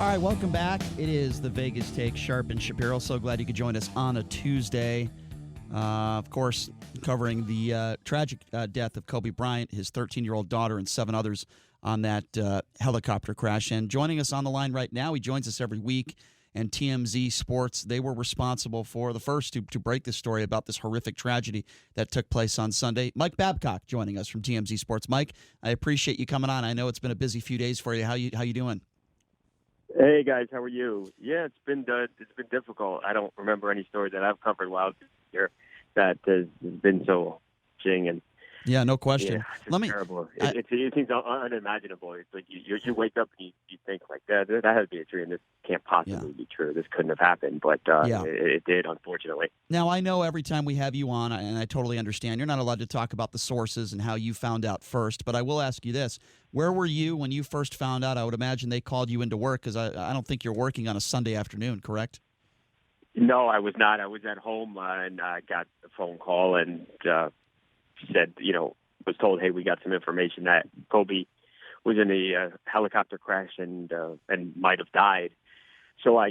All right, welcome back. It is the Vegas Take, Sharp and Shapiro. So glad you could join us on a Tuesday. Of course, covering the tragic death of Kobe Bryant, his 13-year-old daughter, and 7 others on that helicopter crash. And joining us on the line right now, he joins us every week. And TMZ Sports, they were responsible for the first to break this story about this horrific tragedy that took place on Sunday. Mike Babcock joining us from TMZ Sports. Mike, I appreciate you coming on. I know it's been a busy few days for you. How you doing? Hey guys, how are you? Yeah, it's been difficult. I don't remember any story that I've covered while here that has been so ching and yeah, no question. Yeah, it's terrible. It seems unimaginable. It's like you wake up and you think like that has to be a dream. This can't possibly be true. This couldn't have happened, but it did, unfortunately. Now, I know every time we have you on, and I totally understand, you're not allowed to talk about the sources and how you found out first, but I will ask you this. Where were you when you first found out? I would imagine they called you into work because I don't think you're working on a Sunday afternoon, correct? No, I was not. I was at home and I got a phone call and said, was told, hey, we got some information that Kobe was in a helicopter crash and might have died. So I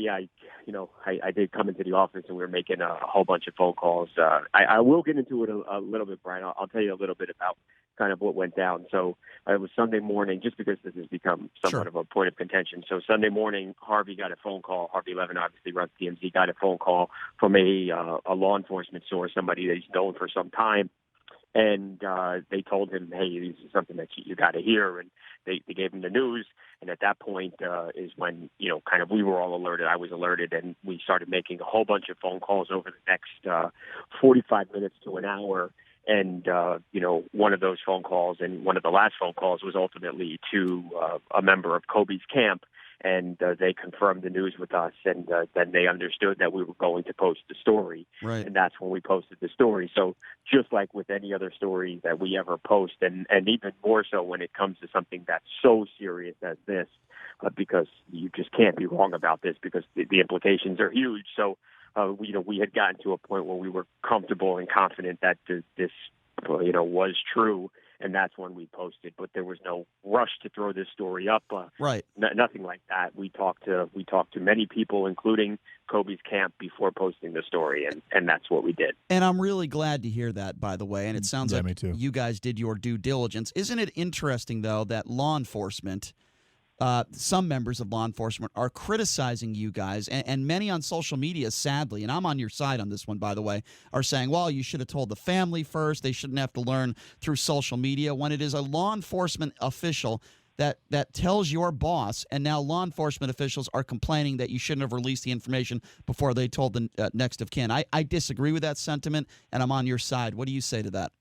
did come into the office and we were making a whole bunch of phone calls. I will get into it a little bit, Brian. I'll tell you a little bit about kind of what went down. So it was Sunday morning, just because this has become somewhat of a point of contention. So Sunday morning, Harvey got a phone call. Harvey Levin obviously runs TMZ, got a phone call from a law enforcement source, somebody that he's known for some time. And they told him, hey, this is something that you got to hear. And they gave him the news. And at that point is when, kind of we were all alerted. I was alerted. And we started making a whole bunch of phone calls over the next 45 minutes to an hour. And, one of those phone calls and one of the last phone calls was ultimately to a member of Kobe's camp. And they confirmed the news with us, and then they understood that we were going to post the story. Right. And that's when we posted the story. So just like with any other story that we ever post, and even more so when it comes to something that's so serious as this, because you just can't be wrong about this because the implications are huge. So, we had gotten to a point where we were comfortable and confident that this, was true. And that's when we posted, but there was no rush to throw this story up. Right. Nothing like that. We talked to many people, including Kobe's camp, before posting the story, and that's what we did. And I'm really glad to hear that, by the way. And it sounds like me too. You guys did your due diligence. Isn't it interesting, though, that law enforcement, some members of law enforcement are criticizing you guys, and many on social media, sadly, and I'm on your side on this one, by the way, are saying, well, you should have told the family first. They shouldn't have to learn through social media, when it is a law enforcement official that tells your boss, and now law enforcement officials are complaining that you shouldn't have released the information before they told the next of kin. I disagree with that sentiment, and I'm on your side. What do you say to that?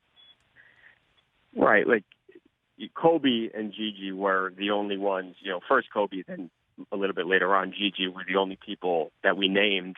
Right, Kobe and Gigi were the only ones, first Kobe, then a little bit later on, Gigi were the only people that we named.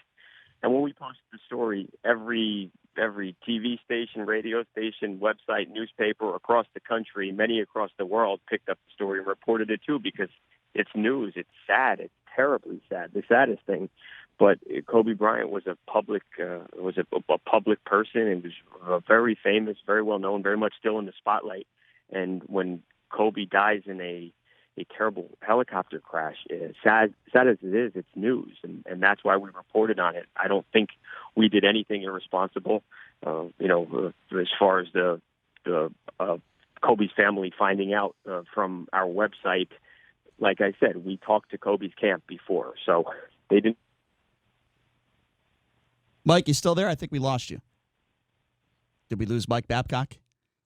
And when we posted the story, every TV station, radio station, website, newspaper across the country, many across the world picked up the story and reported it too, because it's news. It's sad. It's terribly sad. The saddest thing. But Kobe Bryant was a public person, and was very famous, very well known, very much still in the spotlight. And when Kobe dies in a terrible helicopter crash, sad as it is, it's news, and that's why we reported on it. I don't think we did anything irresponsible. As far as the Kobe's family finding out from our website, like I said, we talked to Kobe's camp before, so they didn't. Mike, you still there? I think we lost you. Did we lose Mike Babcock?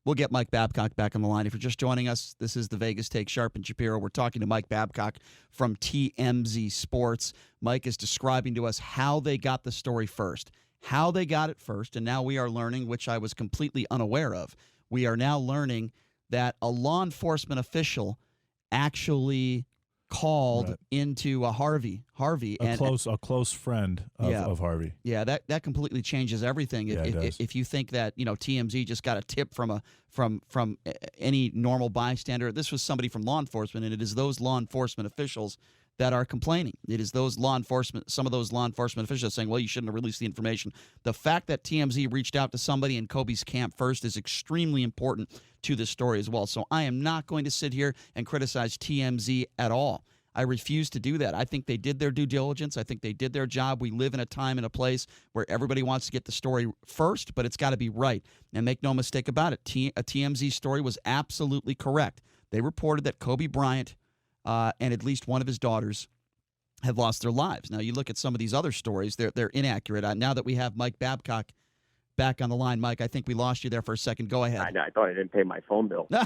We'll get Mike Babcock back on the line. If you're just joining us, this is the Vegas Take, Sharp and Shapiro. We're talking to Mike Babcock from TMZ Sports. Mike is describing to us how they got the story first, how they got it first, and now we are learning, which I was completely unaware of, we are now learning that a law enforcement official actually called into Harvey, a close friend of Harvey. Yeah, that completely changes everything. If you think that TMZ just got a tip from any normal bystander, this was somebody from law enforcement, and it is those law enforcement officials that are complaining. It is some of those law enforcement officials saying, well, you shouldn't have released the information. The fact that TMZ reached out to somebody in Kobe's camp first is extremely important to this story as well. So I am not going to sit here and criticize TMZ at all. I refuse to do that. I think they did their due diligence. I think they did their job. We live in a time and a place where everybody wants to get the story first, but it's got to be right. And make no mistake about it, a TMZ story was absolutely correct. They reported that Kobe Bryant and at least one of his daughters have lost their lives. Now, you look at some of these other stories, they're inaccurate. Now that we have Mike Babcock back on the line, Mike, I think we lost you there for a second. Go ahead. I thought I didn't pay my phone bill. Yeah,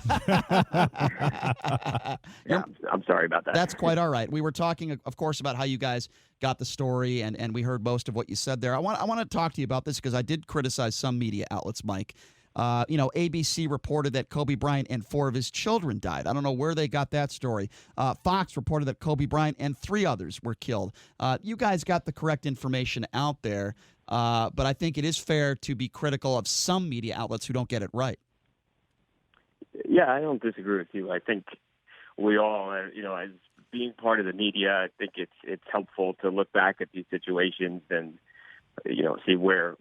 I'm sorry about that. That's quite all right. We were talking, of course, about how you guys got the story, and we heard most of what you said there. I want to talk to you about this because I did criticize some media outlets, Mike. ABC reported that Kobe Bryant and 4 of his children died. I don't know where they got that story. Fox reported that Kobe Bryant and 3 others were killed. You guys got the correct information out there, but I think it is fair to be critical of some media outlets who don't get it right. Yeah, I don't disagree with you. I think we all, as being part of the media, I think it's helpful to look back at these situations and, see where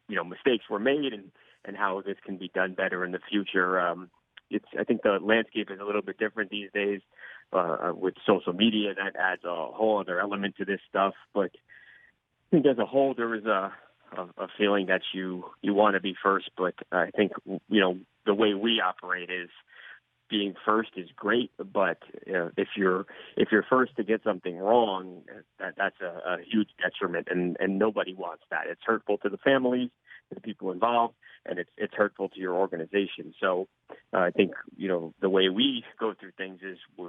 mistakes were made and how this can be done better in the future. I think the landscape is a little bit different these days with social media. That adds a whole other element to this stuff. But I think as a whole, there is a feeling that you want to be first. But I think, the way we operate is being first is great. But if you're first to get something wrong, that's a huge detriment. And nobody wants that. It's hurtful to the families, to the people involved, and it's hurtful to your organization. So I think, the way we go through things is we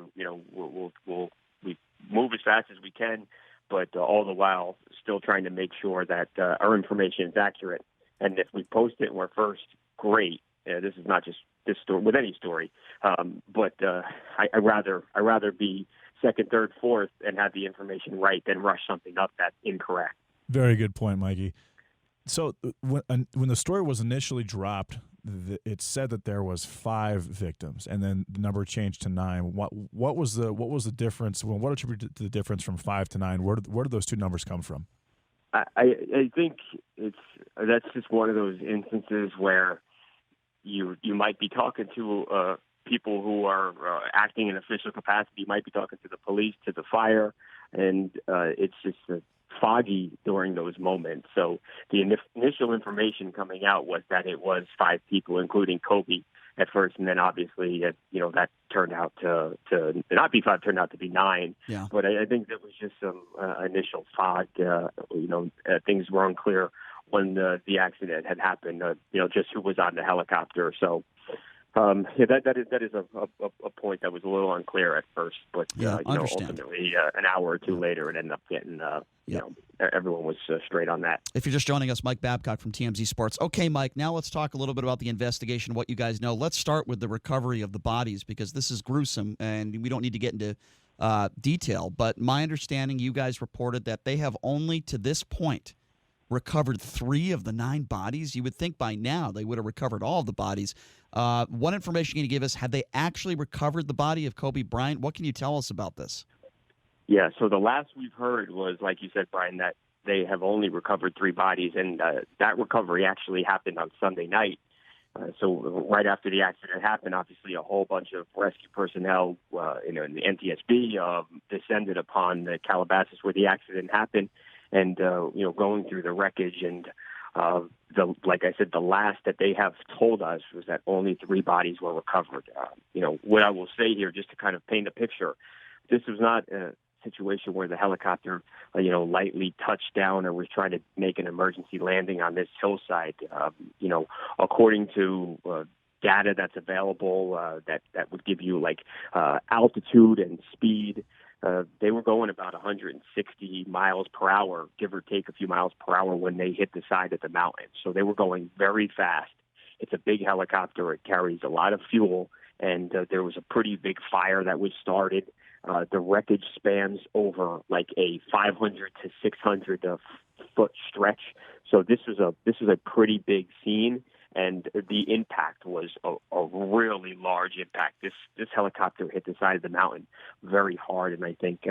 move as fast as we can, but all the while still trying to make sure that our information is accurate. And if we post it and we're first, great. This is not just this story with any story, but I rather be second, third, fourth, and have the information right than rush something up that's incorrect. Very good point, Mikey. So when the story was initially dropped, it said that there was 5 victims, and then the number changed to 9. What was the difference? Well, what attributed to the difference from 5 to 9? Where did those two numbers come from? I think that's just one of those instances where you might be talking to people who are acting in official capacity. You might be talking to the police, to the fire, and it's just foggy during those moments. So the initial information coming out was that it was 5 people, including Kobe at first, and then obviously, that turned out to not be 5, turned out to be 9. Yeah. But I think there was just some initial fog. Things were unclear when the accident had happened. Just who was on the helicopter. So. That is a point that was a little unclear at first, but ultimately an hour or two later, it ended up getting everyone was straight on that. If you're just joining us, Mike Babcock from TMZ Sports. Okay, Mike, now let's talk a little bit about the investigation, what you guys know. Let's start with the recovery of the bodies because this is gruesome, and we don't need to get into detail. But my understanding, you guys reported that they have only to this point recovered 3 of the 9 bodies. You would think by now they would have recovered all of the bodies. What information can you give us? Have they actually recovered the body of Kobe Bryant? What can you tell us about this? Yeah, so the last we've heard was, like you said, Brian, that they have only recovered 3 bodies, and that recovery actually happened on Sunday night. So right after the accident happened, obviously a whole bunch of rescue personnel, in the NTSB, descended upon the Calabasas where the accident happened, and going through the wreckage. And like I said, the last that they have told us was that only 3 bodies were recovered. What I will say here, just to kind of paint a picture, this was not a situation where the helicopter, lightly touched down or was trying to make an emergency landing on this hillside. According to data that's available, that would give you altitude and speed. They were going about 160 miles per hour, give or take a few miles per hour, when they hit the side of the mountain. So they were going very fast. It's a big helicopter. It carries a lot of fuel, and there was a pretty big fire that was started. The wreckage spans over a 500 to 600 foot stretch. So this was a pretty big scene. And the impact was a really large impact. This helicopter hit the side of the mountain very hard, and I think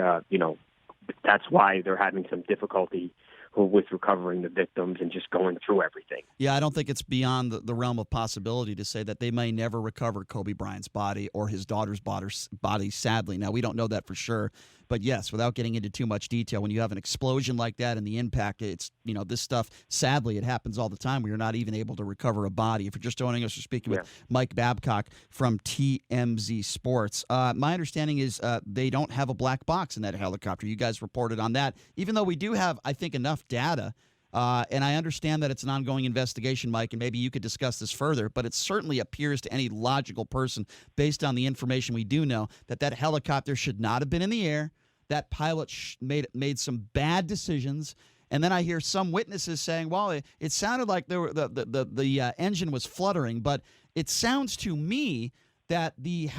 that's why they're having some difficulty with recovering the victims and just going through everything. Yeah, I don't think it's beyond the realm of possibility to say that they may never recover Kobe Bryant's body or his daughter's body, sadly. Now, we don't know that for sure. But yes, without getting into too much detail, when you have an explosion like that and the impact, it's, this stuff, sadly, it happens all the time where you're not even able to recover a body. If you're just joining us, we're speaking with Mike Babcock from TMZ Sports. My understanding is they don't have a black box in that helicopter. You guys reported on that, even though we do have, I think, enough data. And I understand that it's an ongoing investigation, Mike, and maybe you could discuss this further, but it certainly appears to any logical person, based on the information we do know, that helicopter should not have been in the air. That pilot made some bad decisions. And then I hear some witnesses saying, well, it sounded like the engine was fluttering, but it sounds to me that the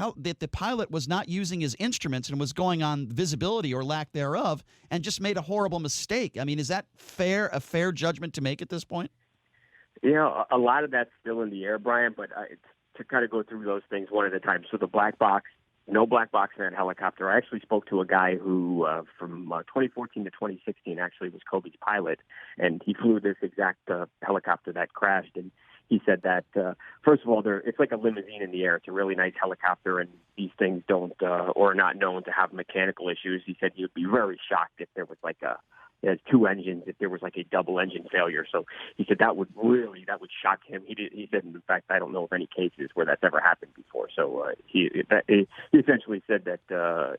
pilot was not using his instruments and was going on visibility or lack thereof and just made a horrible mistake. I mean, is that a fair judgment to make at this point? A lot of that's still in the air, Brian, but to kind of go through those things one at a time. So the black box, no black box in that helicopter. I actually spoke to a guy who from 2014 to 2016 actually was Kobe's pilot, and he flew this exact helicopter that crashed. And he said that, first of all, it's like a limousine in the air. It's a really nice helicopter, and these things don't or are not known to have mechanical issues. He said he would be very shocked if there was it has two engines, if there was like a double engine failure. So he said that would shock him. He said, in fact, I don't know of any cases where that's ever happened before. So he essentially said that,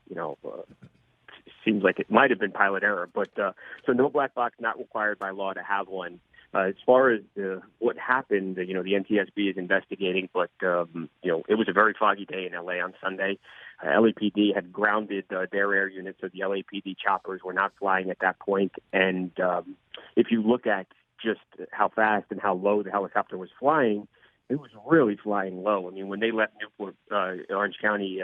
seems like it might have been pilot error. But so no black box, not required by law to have one. As far as what happened, the NTSB is investigating, but it was a very foggy day in LA on Sunday. LAPD had grounded their air units, so the LAPD choppers were not flying at that point. And if you look at just how fast and how low the helicopter was flying, it was really flying low. I mean, when they left Newport, Orange County,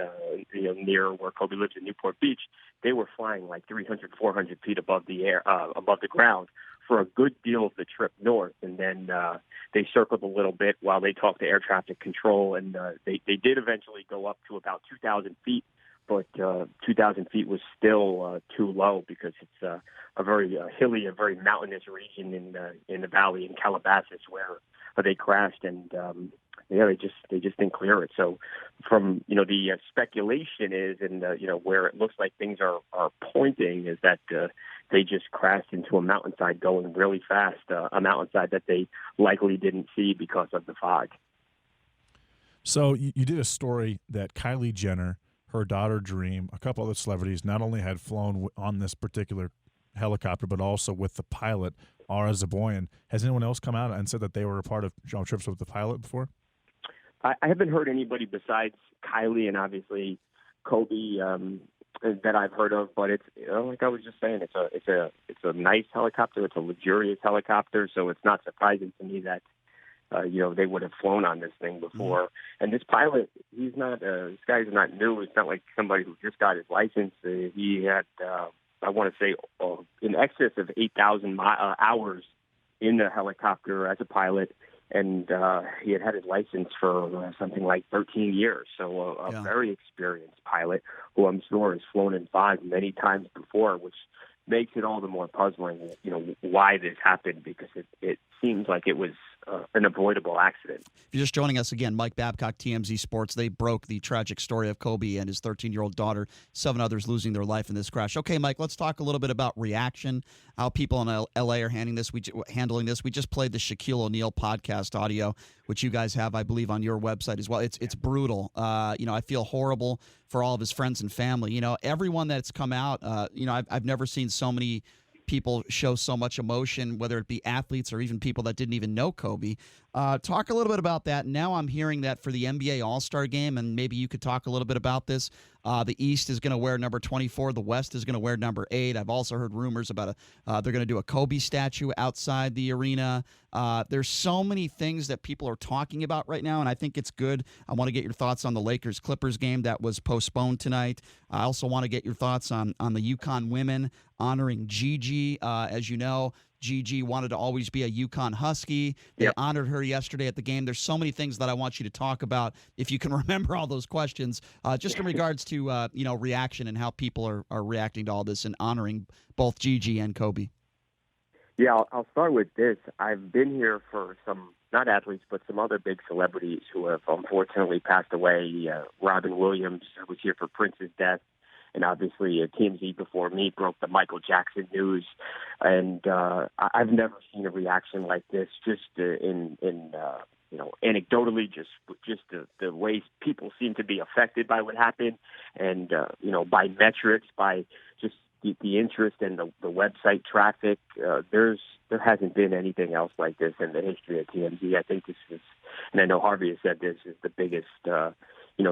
near where Kobe lives in Newport Beach, they were flying like 300, 400 feet above the ground for a good deal of the trip north. And then they circled a little bit while they talked to air traffic control, and they did eventually go up to about 2,000 feet. But 2,000 feet was still too low because it's a very hilly, a very mountainous region in the valley in Calabasas where they crashed, and they just didn't clear it. So from the speculation is, and where it looks like things are pointing is that they just crashed into a mountainside going really fast, a mountainside that they likely didn't see because of the fog. So you did a story that Kylie Jenner, her daughter Dream, a couple other celebrities not only had flown on this particular helicopter, but also with the pilot, Ara Zaboyan. Has anyone else come out and said that they were a part of trips with the pilot before? I haven't heard anybody besides Kylie and obviously Kobe that I've heard of. But it's like I was just saying, it's a nice helicopter. It's a luxurious helicopter, so it's not surprising to me that they would have flown on this thing before. Mm-hmm. And this pilot, this guy's not new. It's not like somebody who just got his license. He had, I want to say, in excess of 8,000 hours in the helicopter as a pilot. And he had his license for something like 13 years. So a very experienced pilot who I'm sure has flown in fog many times before, which makes it all the more puzzling, why this happened, because it seems like it was an avoidable accident. If you're just joining us again, Mike Babcock, TMZ Sports, they broke the tragic story of Kobe and his 13-year-old daughter, 7 others losing their life in this crash. Okay, Mike, let's talk a little bit about reaction, how people in L.A. are handling this. We just played the Shaquille O'Neal podcast audio, which you guys have, I believe, on your website as well. It's brutal. I feel horrible for all of his friends and family. Everyone that's come out, I've never seen so many people show so much emotion, whether it be athletes or even people that didn't even know Kobe. Talk a little bit about that. Now I'm hearing that for the NBA All-Star Game, and maybe you could talk a little bit about this. The East is going to wear number 24. The West is going to wear number 8. I've also heard rumors about they're going to do a Kobe statue outside the arena. There's so many things that people are talking about right now, and I think it's good. I want to get your thoughts on the Lakers-Clippers game that was postponed tonight. I also want to get your thoughts on the UConn women honoring Gigi. As you know, Gigi wanted to always be a UConn Husky. They honored her yesterday at the game. There's so many things that I want you to talk about. If you can remember all those questions, just in regards to reaction and how people are reacting to all this and honoring both Gigi and Kobe. Yeah, I'll start with this. I've been here for some, not athletes, but some other big celebrities who have unfortunately passed away. Robin Williams was here for Prince's death. And obviously, TMZ before me broke the Michael Jackson news. And I've never seen a reaction like this, just anecdotally, just the ways people seem to be affected by what happened, and by metrics, by just the interest and the website traffic. There hasn't been anything else like this in the history of TMZ. I think this is, and I know Harvey has said this, is the biggest.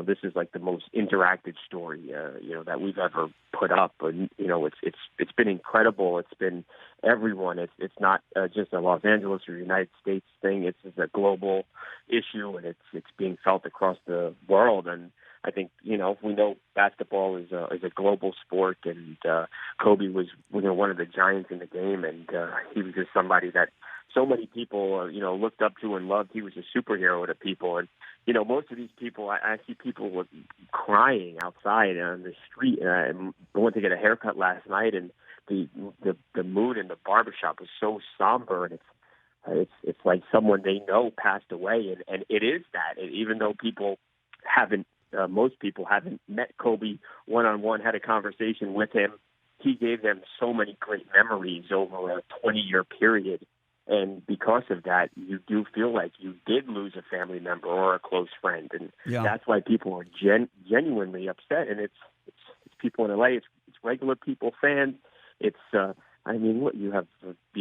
This is like the most interactive story, that we've ever put up. And it's been incredible. It's been everyone. It's not just a Los Angeles or United States thing. It's a global issue, and it's being felt across the world. And I think we know basketball is a global sport, and Kobe was one of the giants in the game, and he was just somebody that so many people looked up to and loved. He was a superhero to people, and most of these people, I see people crying outside on the street. I went to get a haircut last night, and the mood in the barbershop was so somber, and it's like someone they know passed away, and it is that. Even though people haven't. Most people haven't met Kobe one-on-one, had a conversation with him. He gave them so many great memories over a 20-year period. And because of that, you do feel like you did lose a family member or a close friend. And that's why people are genuinely upset. And it's people in LA, it's regular people, fans. It's, you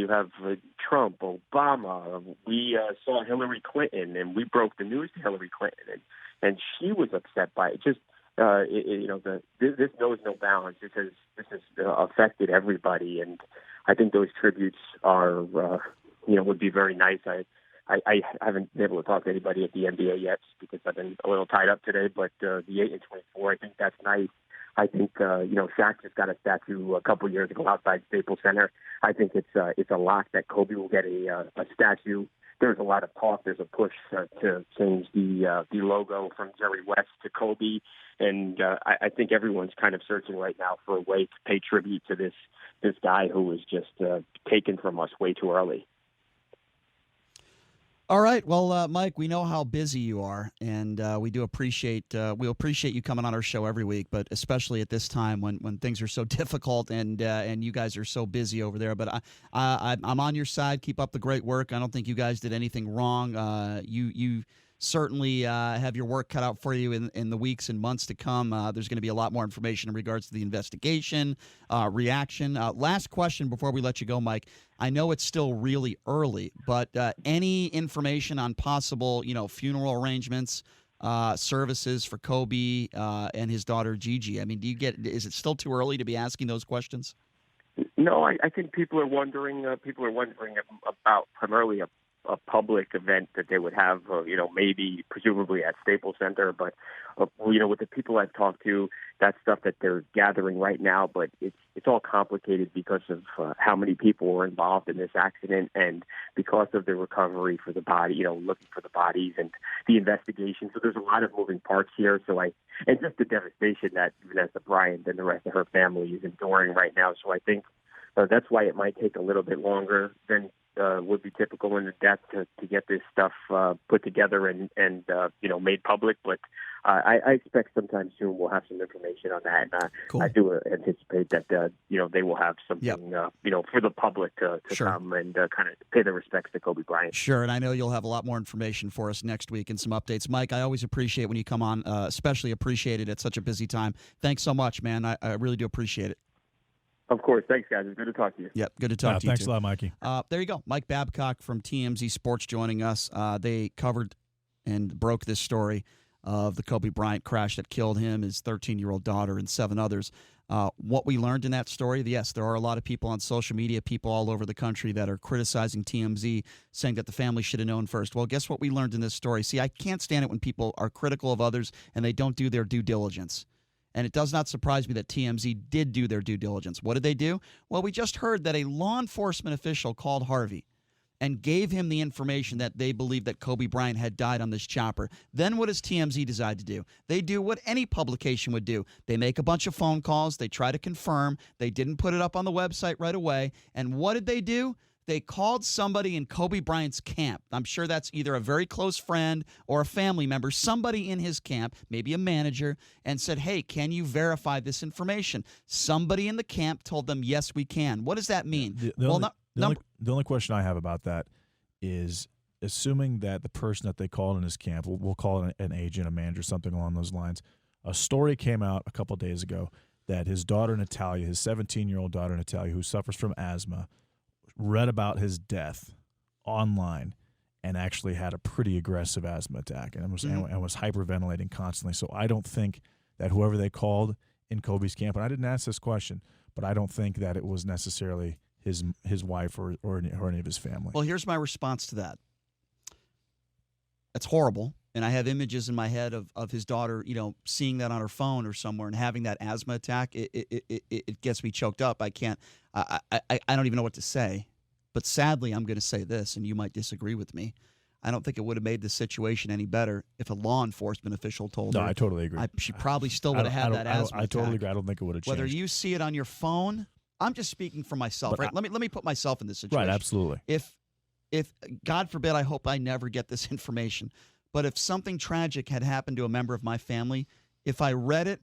have Trump, Obama. We saw Hillary Clinton, and we broke the news to Hillary Clinton. And she was upset by it. Just this knows no bounds. This has affected everybody, and I think those tributes are would be very nice. I haven't been able to talk to anybody at the NBA yet because I've been a little tied up today. But the 8 and 24, I think that's nice. I think Shaq just got a statue a couple years ago outside Staples Center. I think it's a lock that Kobe will get a statue. There's a lot of talk. There's a push to change the logo from Jerry West to Kobe, and I think everyone's kind of searching right now for a way to pay tribute to this guy who was just taken from us way too early. All right. Well, Mike, we know how busy you are, and we appreciate you coming on our show every week, but especially at this time when things are so difficult and you guys are so busy over there. But I'm on your side. Keep up the great work. I don't think you guys did anything wrong. You certainly have your work cut out for you in the weeks and months to come. There's going to be a lot more information in regards to the investigation, reaction. Last question before we let you go, Mike. I know it's still really early, but any information on possible, funeral arrangements, services for Kobe and his daughter Gigi? I mean, is it still too early to be asking those questions? No, I think people are wondering. People are wondering about primarily a public event that they would have, maybe presumably at Staples Center. But, with the people I've talked to, that's stuff that they're gathering right now. But it's all complicated because of how many people were involved in this accident and because of the recovery for the body, looking for the bodies and the investigation. So there's a lot of moving parts here. And just the devastation that Vanessa Bryant and the rest of her family is enduring right now. So I think that's why it might take a little bit longer than would be typical in the death to get this stuff put together and made public. But I expect sometime soon we'll have some information on that. And cool. I do anticipate that they will have something for the public to sure. come and kind of pay their respects to Kobe Bryant. Sure, and I know you'll have a lot more information for us next week and some updates. Mike, I always appreciate when you come on, especially appreciate it at such a busy time. Thanks so much, man. I really do appreciate it. Of course. Thanks, guys. It's good to talk to you. Yep, good to talk to you, thanks too. a lot, Mikey. There you go. Mike Babcock from TMZ Sports joining us. They covered and broke this story of the Kobe Bryant crash that killed him, his 13-year-old daughter, and 7 others. What we learned in that story, yes, there are a lot of people on social media, people all over the country that are criticizing TMZ, saying that the family should have known first. Well, guess what we learned in this story? See, I can't stand it when people are critical of others and they don't do their due diligence. And it does not surprise me that TMZ did do their due diligence. What did they do? Well, we just heard that a law enforcement official called Harvey and gave him the information that they believed that Kobe Bryant had died on this chopper. Then what does TMZ decide to do? They do what any publication would do. They make a bunch of phone calls. They try to confirm. They didn't put it up on the website right away. And what did they do? They called somebody in Kobe Bryant's camp. I'm sure that's either a very close friend or a family member, somebody in his camp, maybe a manager, and said, hey, can you verify this information? Somebody in the camp told them, yes, we can. What does that mean? The only question I have about that is, assuming that the person that they called in his camp, we'll call it an agent, a manager, something along those lines, a story came out a couple of days ago that his daughter Natalia, his 17-year-old daughter Natalia, who suffers from asthma, read about his death online and actually had a pretty aggressive asthma attack and was hyperventilating constantly. So I don't think that whoever they called in Kobe's camp, and I didn't ask this question, but I don't think that it was necessarily his wife or any of his family. Well, here's my response to that. That's horrible. And I have images in my head of his daughter, seeing that on her phone or somewhere and having that asthma attack. It gets me choked up. I can't. I don't even know what to say. But sadly, I'm going to say this, and you might disagree with me. I don't think it would have made the situation any better if a law enforcement official told her. No, I totally agree. She probably still would have had that asthma attack. I totally agree. I don't think it would have changed. Whether you see it on your phone, I'm just speaking for myself, right? Let me put myself in this situation. Right, absolutely. If God forbid, I hope I never get this information. But if something tragic had happened to a member of my family, if I read it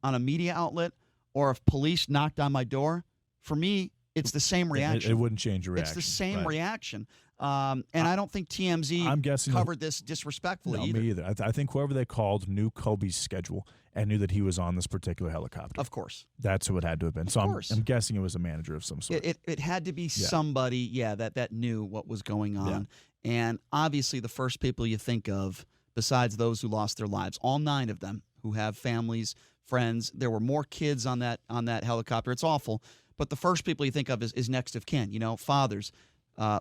on a media outlet or if police knocked on my door, for me, it's the same reaction. It wouldn't change your reaction. It's the same reaction. And I don't think TMZ covered this disrespectfully either. Me either. I think whoever they called knew Kobe's schedule and knew that he was on this particular helicopter. Of course. That's who it had to have been. So I'm guessing it was a manager of some sort. It had to be somebody, that knew what was going on. Yeah. And obviously the first people you think of, besides those who lost their lives, all 9 of them who have families, friends, there were more kids on that helicopter. It's awful. But the first people you think of is next of kin, fathers,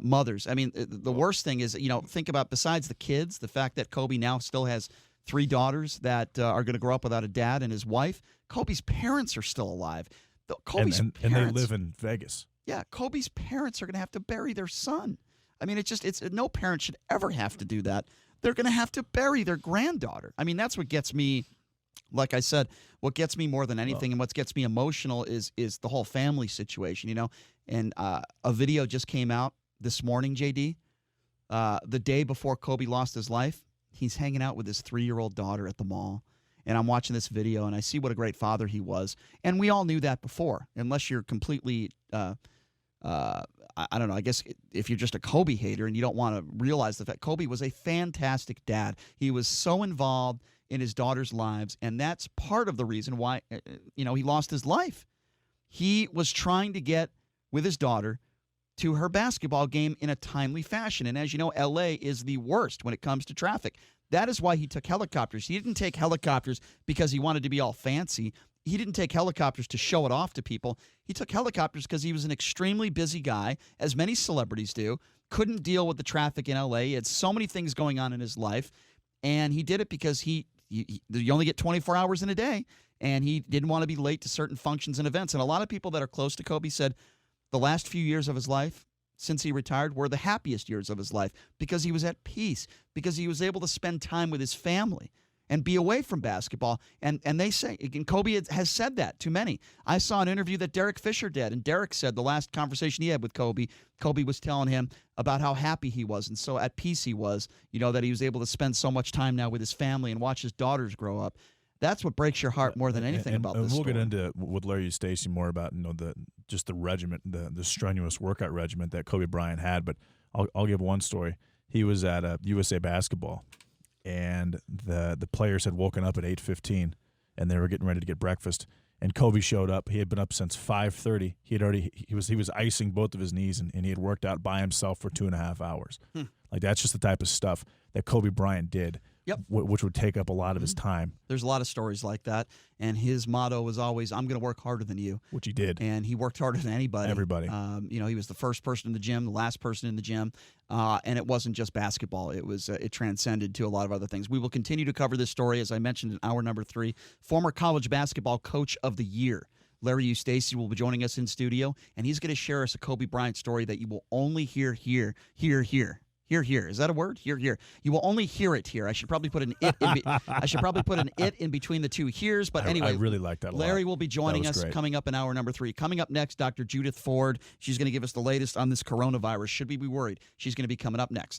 mothers. I mean, the worst thing is, think about, besides the kids, the fact that Kobe now still has 3 daughters that are going to grow up without a dad and his wife. Kobe's parents are still alive. And they live in Vegas. Yeah, Kobe's parents are going to have to bury their son. I mean, it's no parent should ever have to do that. They're going to have to bury their granddaughter. I mean, that's what gets me, like I said, what gets me more than anything and what gets me emotional is the whole family situation, And a video just came out this morning, JD, the day before Kobe lost his life. He's hanging out with his 3-year-old daughter at the mall. And I'm watching this video, and I see what a great father he was. And we all knew that before, unless you're completely I don't know. I guess if you're just a Kobe hater and you don't want to realize the fact, Kobe was a fantastic dad. He was so involved in his daughter's lives, and that's part of the reason why he lost his life. He was trying to get with his daughter to her basketball game in a timely fashion. And as you know, L.A. is the worst when it comes to traffic. That is why he took helicopters. He didn't take helicopters because he wanted to be all fancy. He didn't take helicopters to show it off to people. He took helicopters because he was an extremely busy guy, as many celebrities do, couldn't deal with the traffic in L.A. He had so many things going on in his life, and he did it because you only get 24 hours in a day, and he didn't want to be late to certain functions and events. And a lot of people that are close to Kobe said the last few years of his life, since he retired, were the happiest years of his life because he was at peace, because he was able to spend time with his family and be away from basketball. And they say, and Kobe has said that to many. I saw an interview that Derek Fisher did, and Derek said the last conversation he had with Kobe was telling him about how happy he was and so at peace he was, that he was able to spend so much time now with his family and watch his daughters grow up. That's what breaks your heart more than anything about this we'll story. Get into with Larry Stacey more about the regiment, the strenuous workout regiment that Kobe Bryant had. But I'll give one story. He was at USA Basketball, and the players had woken up at 8:15, and they were getting ready to get breakfast. And Kobe showed up. He had been up since 5:30. He was icing both of his knees, and he had worked out by himself for 2.5 hours. Like, that's just the type of stuff that Kobe Bryant did. Yep. Which would take up a lot of his time. There's a lot of stories like that, and his motto was always, I'm going to work harder than you. Which he did. And he worked harder than anybody. Everybody. He was the first person in the gym, the last person in the gym, and it wasn't just basketball. It transcended to a lot of other things. We will continue to cover this story, as I mentioned in hour number 3. Former college basketball coach of the year, Larry Stacey, will be joining us in studio, and he's going to share us a Kobe Bryant story that you will only hear Hear, hear. Is that a word? Hear, hear. You will only hear it here. I should probably put an it. I should probably put an it in between the two hears. But anyway, I really like that a lot. Larry will be joining us great. coming up in hour number 3. Coming up next, Dr. Judith Ford. She's going to give us the latest on this coronavirus. Should we be worried? She's going to be coming up next.